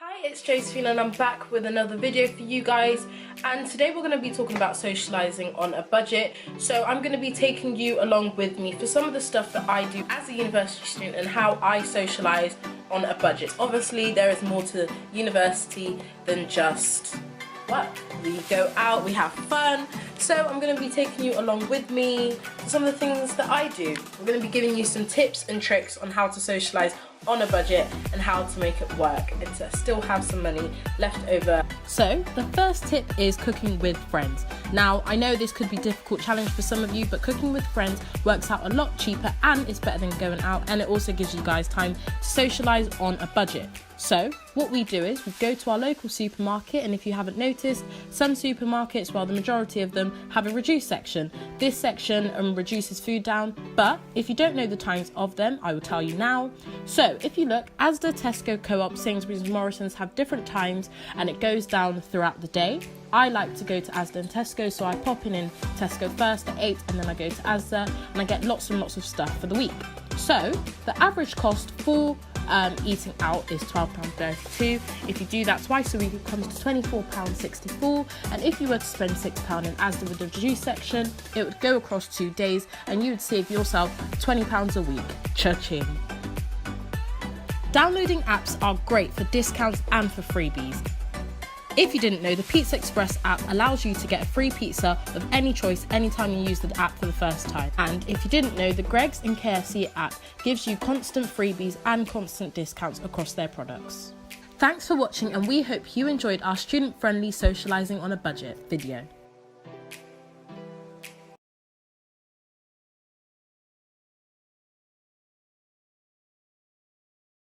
Hi, it's Josephine and I'm back with another video for you guys, and today we're going to be talking about socialising on a budget. So I'm going to be taking you along with me for some of the stuff that I do as a university student and how I socialise on a budget. Obviously there is more to university than just work. We go out, we have fun, so I'm going to be taking you along with me for some of the things that I do. I'm going to be giving you some tips and tricks on how to socialise on a budget and how to make it work and to still have some money left over. So the first tip is cooking with friends. Now I know this could be a difficult challenge for some of you, but cooking with friends works out a lot cheaper and it's better than going out, and it also gives you guys time to socialise on a budget. So what we do is we go to our local supermarket, and if you haven't noticed, some supermarkets, well the majority of them, have a reduce section. This section reduces food down, but if you don't know the times of them, I will tell you now. So if you look, Asda, Tesco, Co-op, Sainsbury's and Morrison's have different times and it goes down throughout the day. I like to go to Asda and Tesco, so I pop in Tesco first at 8 and then I go to Asda and I get lots and lots of stuff for the week. So the average cost for eating out is £12.32. If you do that twice a week, it comes to £24.64, and if you were to spend £6 in Asda with the reduced section, it would go across 2 days and you would save yourself £20 a week. Cha-ching. Downloading apps are great for discounts and for freebies. If you didn't know, the Pizza Express app allows you to get a free pizza of any choice anytime you use the app for the first time. And if you didn't know, the Greggs and KFC app gives you constant freebies and constant discounts across their products. Thanks for watching, and we hope you enjoyed our student-friendly socialising on a budget video.